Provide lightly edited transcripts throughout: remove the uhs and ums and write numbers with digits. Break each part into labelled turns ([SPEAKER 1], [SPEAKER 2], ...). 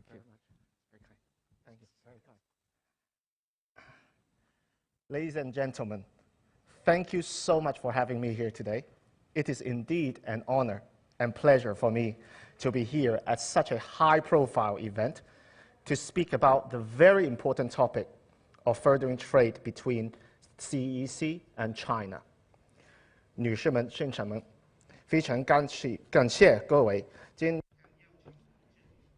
[SPEAKER 1] you very much. Very kind. Thank you. Very kind. Ladies and gentlemen, thank you so much for having me here today. It is indeed an honor and pleasure for me to be here at such a high-profile event to speak about the very important topic of furthering trade between CEEC and China. 女士们、先生们，非常感谢各位今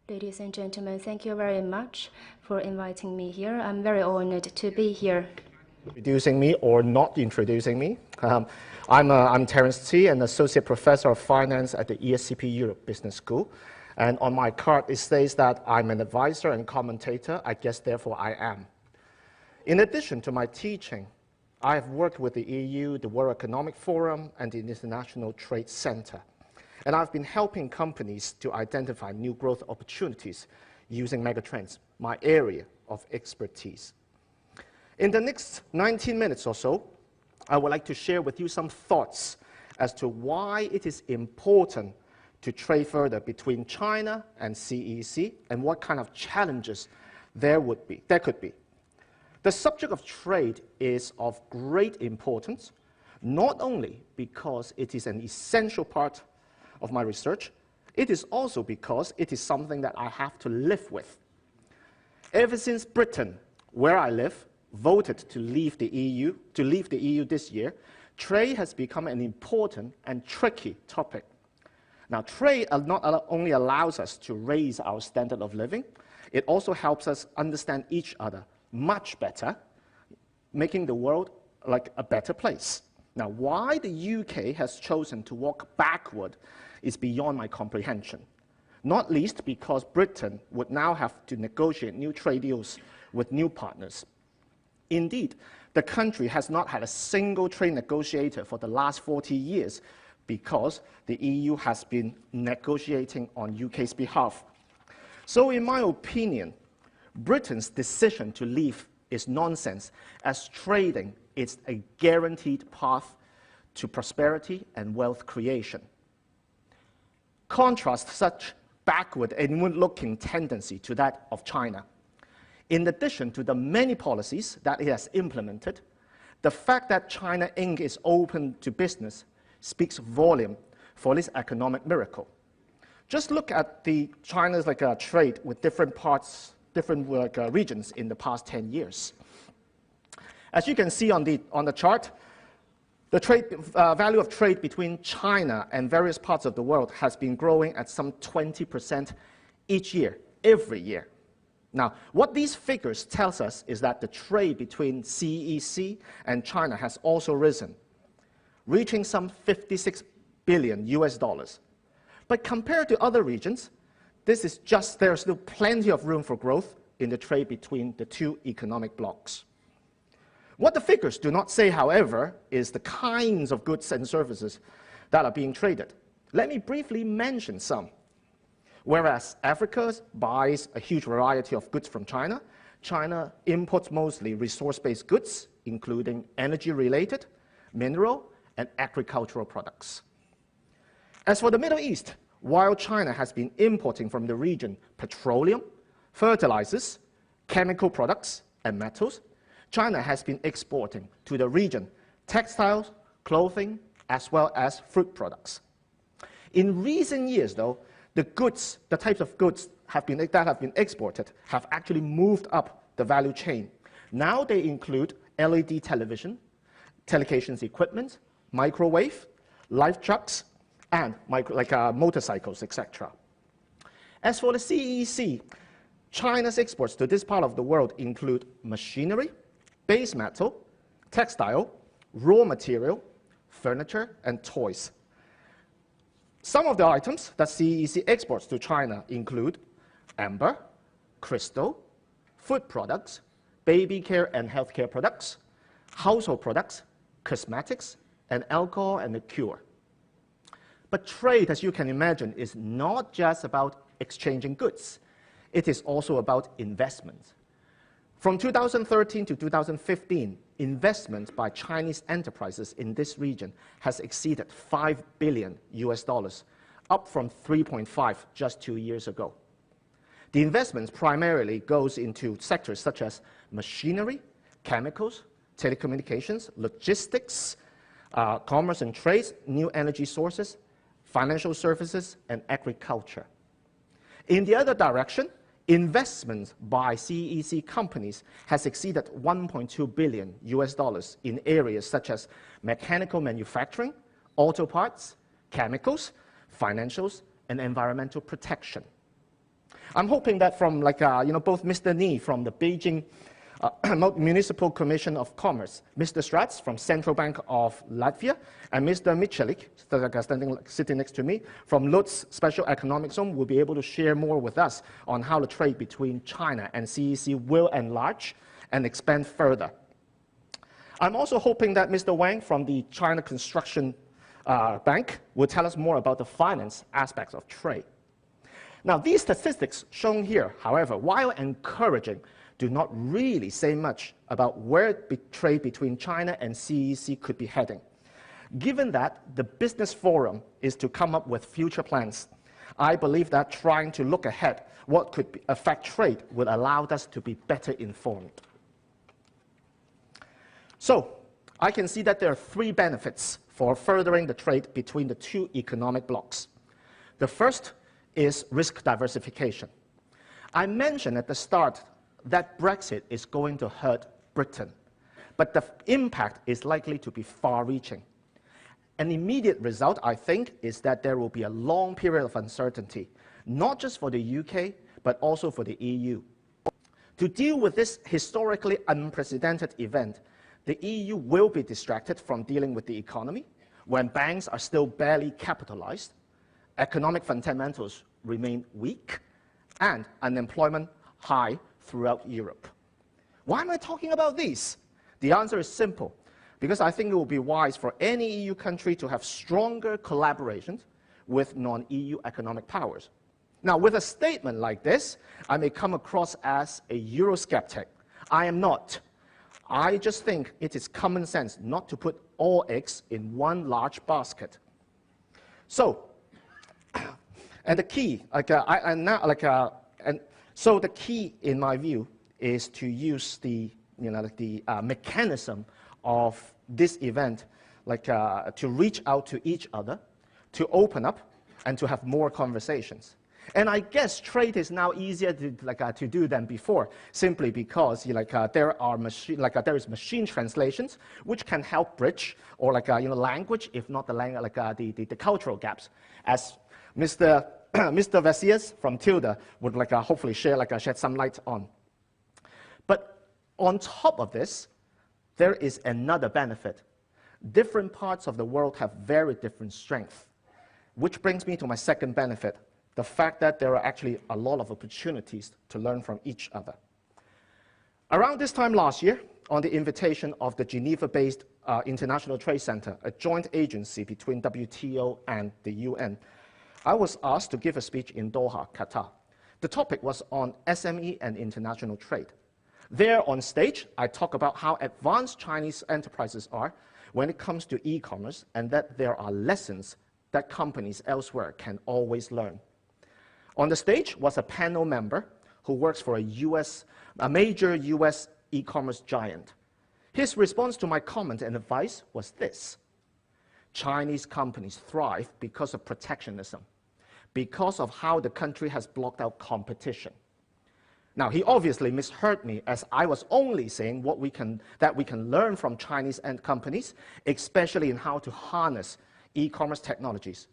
[SPEAKER 2] Ladies and gentlemen, thank you very much for inviting me here. I'm very honored to be here.
[SPEAKER 1] Introducing me or not introducing me. I'm Terence T, an Associate Professor of Finance at the ESCP Europe Business School. And on my card, it says that I'm an advisor and commentator. I guess, therefore, I am. In addition to my teaching, I have worked with the EU, the World Economic Forum, and the International Trade Center. And I've been helping companies to identify new growth opportunities using megatrends, my area of expertise. In the next 19 minutes or so, I would like to share with you some thoughts as to why it is important to trade further between China and CEEC and what kind of challenges there could be. The subject of trade is of great importance, not only because it is an essential part of my research, it is also because it is something that I have to live with. Ever since Britain, where I live, voted to leave the EU this year, trade has become an important and tricky topic. Now, trade not only allows us to raise our standard of living, it also helps us understand each other much better, making the world like a better place. Now, why the UK has chosen to walk backward is beyond my comprehension, not least because Britain would now have to negotiate new trade deals with new partners. Indeed, the country has not had a single trade negotiator for the last 40 years because the EU has been negotiating on UK's behalf. So in my opinion, Britain's decision to leave is nonsense, as trading is a guaranteed path to prosperity and wealth creation. Contrast such backward and inward-looking tendency to that of China. In addition to the many policies that it has implemented, the fact that China Inc. is open to business speaks volume for this economic miracle. Just look at China's trade with different regions in the past 10 years. As you can see on the chart, the value of trade between China and various parts of the world has been growing at some 20% each year, every year. Now, what these figures tells us is that the trade between CEEC and China has also risen, reaching some 56 billion US dollars. But compared to other regions, there's still plenty of room for growth in the trade between the two economic blocs. What the figures do not say, however, is the kinds of goods and services that are being traded. Let me briefly mention some. Whereas Africa buys a huge variety of goods from China, China imports mostly resource-based goods, including energy-related, mineral, and agricultural products. As for the Middle East, while China has been importing from the region petroleum, fertilizers, chemical products, and metals, China has been exporting to the region textiles, clothing, as well as fruit products. In recent years, though, the types of goods that have been exported have actually moved up the value chain. Now they include LED television, telecommunications equipment, microwave, light trucks, and motorcycles, etc. As for the CEEC, China's exports to this part of the world include machinery, base metal, textile, raw material, furniture, and toys. Some of the items that CEEC exports to China include amber, crystal, food products, baby care and healthcare products, household products, cosmetics, and alcohol and liqueur. But trade, as you can imagine, is not just about exchanging goods. It is also about investment. From 2013 to 2015, investment by Chinese enterprises in this region has exceeded 5 billion US dollars, up from 3.5 just 2 years ago. The investments primarily goes into sectors such as machinery, chemicals, telecommunications, logistics, commerce and trades, new energy sources, financial services, and agriculture. In the other direction, investments by CEEC companies has exceeded $1.2 billion in areas such as mechanical manufacturing, auto parts, chemicals, financials, and environmental protection. I'm hoping that from both Mr. Ni from the Beijing Municipal Commission of Commerce, Mr. Strats from Central Bank of Latvia, and Mr. Michalik, sitting next to me, from Lutz Special Economic Zone, will be able to share more with us on how the trade between China and CEC will enlarge and expand further. I'm also hoping that Mr. Wang from the China Construction Bank will tell us more about the finance aspects of trade. Now, these statistics shown here, however, while encouraging, do not really say much about where trade between China and CEC could be heading. Given that the business forum is to come up with future plans, I believe that trying to look ahead what could affect trade will allow us to be better informed. So, I can see that there are three benefits for furthering the trade between the two economic blocs. The first is risk diversification. I mentioned at the start that Brexit is going to hurt Britain, but the impact is likely to be far-reaching. An immediate result, I think, is that there will be a long period of uncertainty, not just for the UK, but also for the EU. To deal with this historically unprecedented event, the EU will be distracted from dealing with the economy when banks are still barely capitalized, economic fundamentals remain weak, and unemployment high throughout Europe. Why am I talking about these? The answer is simple, because I think it will be wise for any EU country to have stronger collaborations with non-EU economic powers. Now, with a statement like this, I may come across as a Eurosceptic. I am not. I just think it is common sense not to put all eggs in one large basket. So, and the key, so the key, in my view, is to use the mechanism of this event, to reach out to each other, to open up, and to have more conversations. And I guess trade is now easier to do than before, simply because there is machine translations which can help bridge or language, if not the cultural gaps, as Mr. Vasias from Tilda would hopefully shed some light on. But on top of this, there is another benefit. Different parts of the world have very different strengths, which brings me to my second benefit, the fact that there are actually a lot of opportunities to learn from each other. Around this time last year, on the invitation of the Geneva-based International Trade Center, a joint agency between WTO and the UN, I was asked to give a speech in Doha, Qatar. The topic was on SME and international trade. There on stage, I talk about how advanced Chinese enterprises are when it comes to e-commerce, and that there are lessons that companies elsewhere can always learn. On the stage was a panel member who works for a major US e-commerce giant. His response to my comment and advice was this: Chinese companies thrive because of protectionism, because of how the country has blocked out competition. Now, he obviously misheard me, as I was only saying that we can learn from Chinese companies, especially in how to harness e-commerce technologies.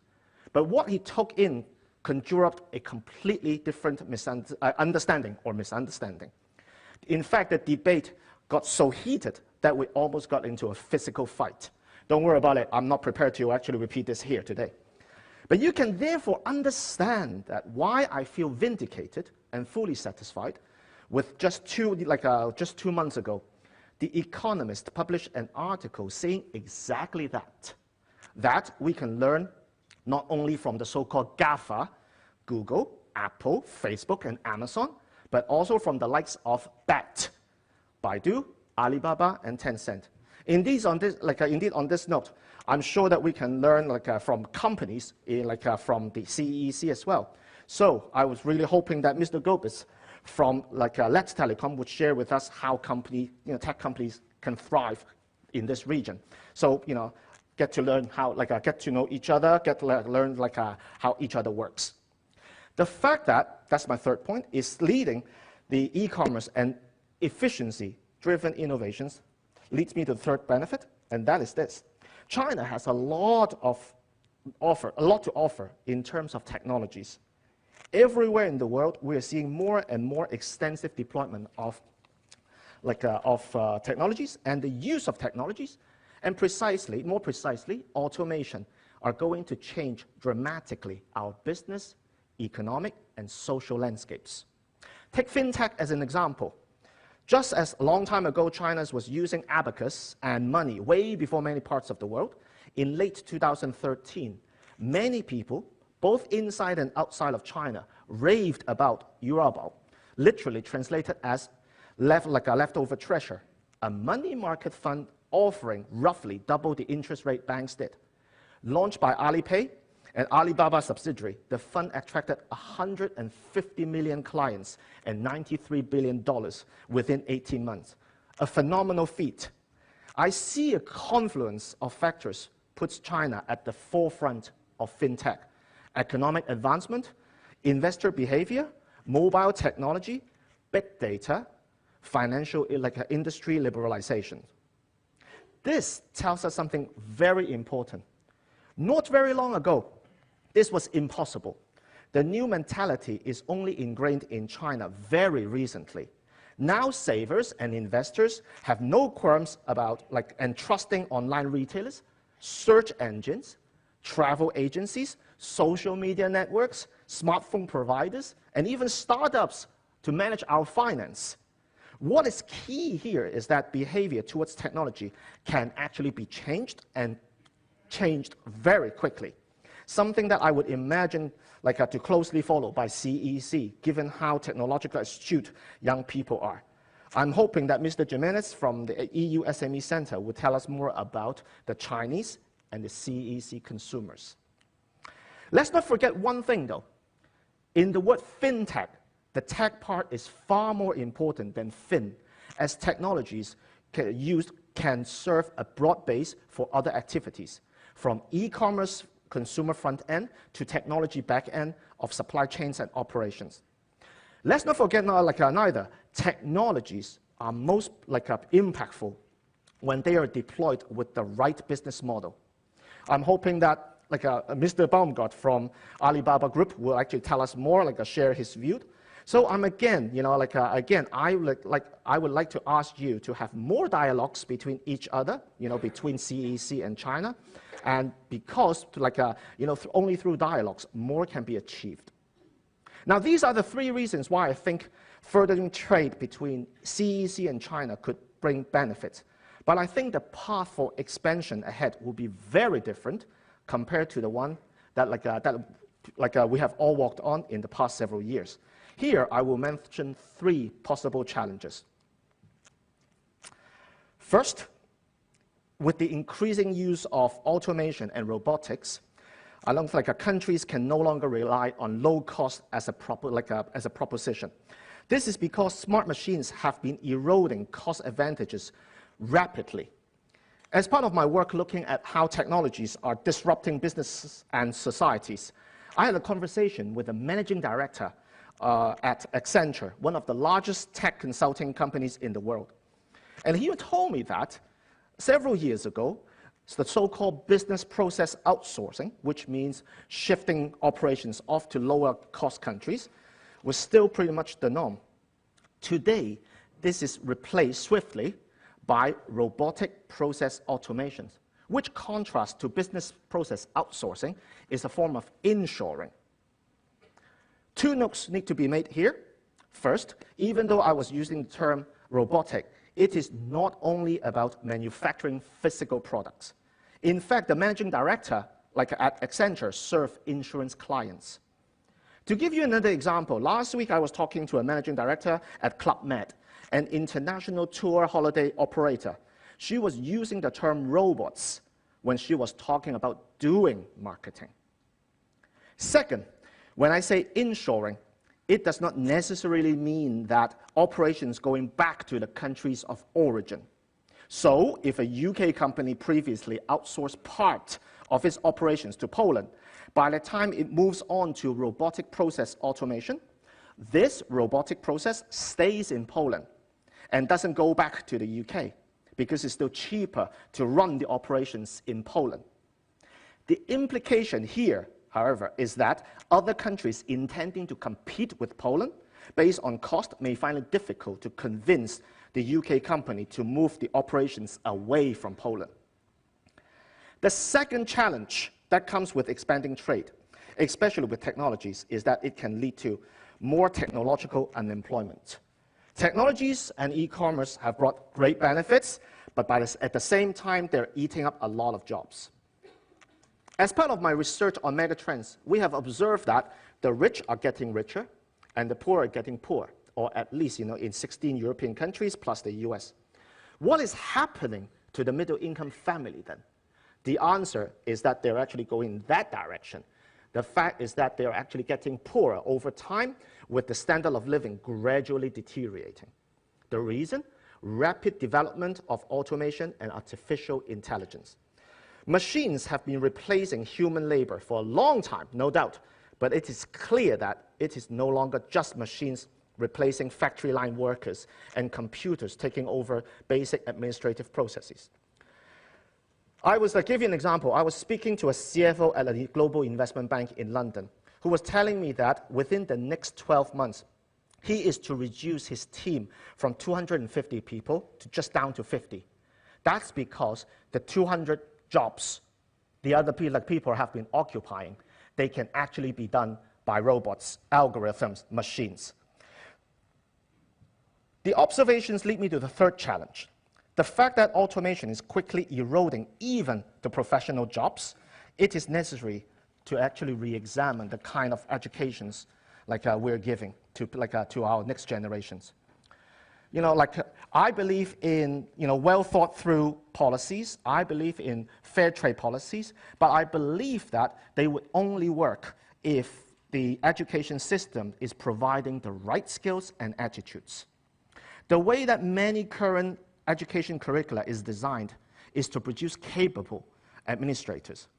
[SPEAKER 1] But what he took in conjured up a completely different understanding or misunderstanding. In fact, the debate got so heated that we almost got into a physical fight. Don't worry about it. I'm not prepared to actually repeat this here today. But you can therefore understand that why I feel vindicated and fully satisfied with just 2 months ago, The Economist published an article saying exactly that we can learn not only from the so-called GAFA, Google, Apple, Facebook, and Amazon, but also from the likes of BAT, Baidu, Alibaba, and Tencent. Indeed, on this note, I'm sure that we can learn from companies, from the CEEC as well. So I was really hoping that Mr. Gobis from Let's Telecom would share with us how tech companies can thrive in this region. So, get to learn how, get to know each other, get to learn how each other works. The fact that's my third point, is leading the e-commerce and efficiency-driven innovations leads me to the third benefit, and that is this. China has a lot to offer in terms of technologies. Everywhere in the world, we are seeing more and more extensive deployment of technologies and the use of technologies, and more precisely, automation are going to change dramatically our business, economic, and social landscapes. Take fintech as an example. Just as a long time ago, China was using abacus and money way before many parts of the world, in late 2013, many people, both inside and outside of China, raved about Yuanbao, literally translated as leftover treasure, a money market fund offering roughly double the interest rate banks did. Launched by Alipay, an Alibaba subsidiary, the fund attracted 150 million clients and $93 billion within 18 months. A phenomenal feat. I see a confluence of factors puts China at the forefront of fintech: economic advancement, investor behavior, mobile technology, big data, financial industry liberalization. This tells us something very important. Not very long ago, this was impossible. The new mentality is only ingrained in China very recently. Now savers and investors have no qualms about entrusting online retailers, search engines, travel agencies, social media networks, smartphone providers, and even startups to manage our finance. What is key here is that behavior towards technology can actually be changed, and changed very quickly. Something that I would imagine to closely follow by CEC, given how technologically astute young people are. I'm hoping that Mr. Jimenez from the EU SME Center will tell us more about the Chinese and the CEC consumers. Let's not forget one thing, though. In the word fintech, the tech part is far more important than fin, as technologies can serve a broad base for other activities, from e-commerce consumer front end to technology back end of supply chains and operations. Let's not forget neither, technologies are most impactful when they are deployed with the right business model. I'm hoping that Mr. Baumgart from Alibaba Group will actually tell us more, share his view. So I'm again, I would like to ask you to have more dialogues between each other, between CEC and China, and because only through dialogues more can be achieved. Now these are the three reasons why I think furthering trade between CEC and China could bring benefits. But I think the path for expansion ahead will be very different compared to the one that we have all walked on in the past several years. Here, I will mention three possible challenges. First, with the increasing use of automation and robotics, I don't think countries can no longer rely on low cost as a proposition. This is because smart machines have been eroding cost advantages rapidly. As part of my work looking at how technologies are disrupting businesses and societies, I had a conversation with the managing director at Accenture, one of the largest tech consulting companies in the world. And he told me that several years ago, the so-called business process outsourcing, which means shifting operations off to lower cost countries, was still pretty much the norm. Today, this is replaced swiftly by robotic process automations, which contrasts to business process outsourcing is a form of inshoring. Two notes need to be made here. First, even though I was using the term robotic, it is not only about manufacturing physical products. In fact, the managing director, at Accenture, served insurance clients. To give you another example, last week I was talking to a managing director at Club Med, an international tour holiday operator. She was using the term robots when she was talking about doing marketing. Second, When I say inshoring, it does not necessarily mean that operations going back to the countries of origin. So if a UK company previously outsourced part of its operations to Poland, by the time it moves on to robotic process automation, this robotic process stays in Poland and doesn't go back to the UK because it's still cheaper to run the operations in Poland. The implication here, however, is that other countries intending to compete with Poland based on cost may find it difficult to convince the UK company to move the operations away from Poland. The second challenge that comes with expanding trade, especially with technologies, is that it can lead to more technological unemployment. Technologies and e-commerce have brought great benefits, but at the same time, they're eating up a lot of jobs. As part of my research on megatrends, we have observed that the rich are getting richer and the poor are getting poorer, or at least in 16 European countries plus the US. What is happening to the middle income family then? The answer is that they're actually going in that direction. The fact is that they're actually getting poorer over time with the standard of living gradually deteriorating. The reason? Rapid development of automation and artificial intelligence. Machines have been replacing human labor for a long time, no doubt, but it is clear that it is no longer just machines replacing factory line workers and computers taking over basic administrative processes. I'll give you an example. I was speaking to a CFO at a global investment bank in London who was telling me that within the next 12 months, he is to reduce his team from 250 people to just down to 50. That's because the 200 jobs the other people have been occupying, they can actually be done by robots, algorithms, machines. The observations lead me to the third challenge. The fact that automation is quickly eroding even the professional jobs, it is necessary to actually re-examine the kind of educations we're giving to our next generations. I believe in well thought through policies. I believe in fair trade policies, but I believe that they would only work if the education system is providing the right skills and attitudes. The way that many current education curricula is designed is to produce capable administrators.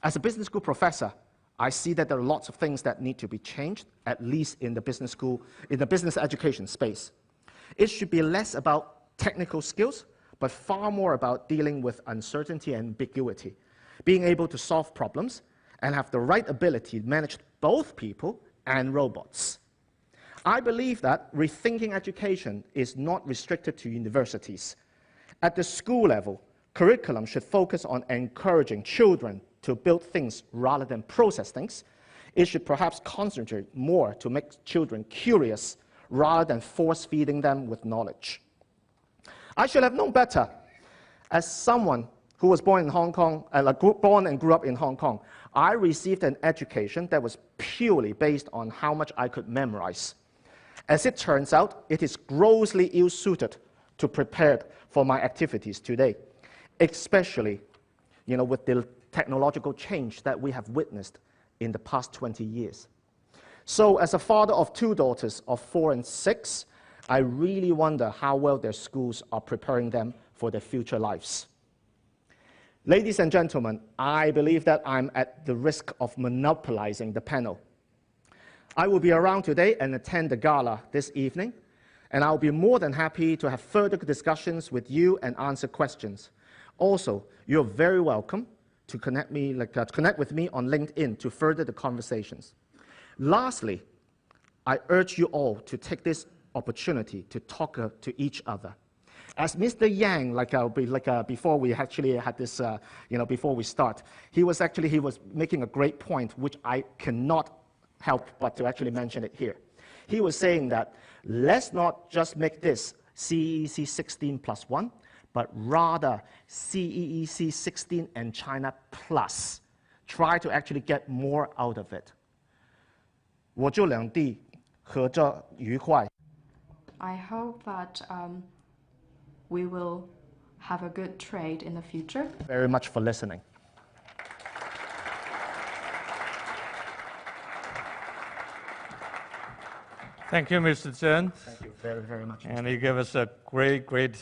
[SPEAKER 1] As a business school professor, I see that there are lots of things that need to be changed, at least in the business school, in the business education space. It should be less about technical skills, but far more about dealing with uncertainty and ambiguity, being able to solve problems, and have the right ability to manage both people and robots. I believe that rethinking education is not restricted to universities. At the school level, curriculum should focus on encouraging children to build things rather than process things. It should perhaps concentrate more to make children curious rather than force-feeding them with knowledge. I should have known better. As someone who was born in Hong Kong, born and grew up in Hong Kong, I received an education that was purely based on how much I could memorize. As it turns out, it is grossly ill-suited to prepare for my activities today, especially with the technological change that we have witnessed in the past 20 years. So as a father of two daughters of 4 and 6, I really wonder how well their schools are preparing them for their future lives. Ladies and gentlemen, I believe that I'm at the risk of monopolizing the panel. I will be around today and attend the gala this evening, and I'll be more than happy to have further discussions with you and answer questions. Also, you're very welcome to connect with me on LinkedIn to further the conversations. Lastly, I urge you all to take this opportunity to talk to each other. As Mr. Yang, before we actually had this, before we start, he was making a great point, which I cannot help but to actually mention it here. He was saying that let's not just make this CEEC 16+1, but rather CEEC 16 and China Plus. Try to actually get more out of it. 我就两地合作愉快。
[SPEAKER 3] I hope that we will have a good trade in the future.
[SPEAKER 1] Very much for listening.
[SPEAKER 4] Thank you, Mr. Chen.
[SPEAKER 1] Thank you very, very much.
[SPEAKER 4] And you gave us a great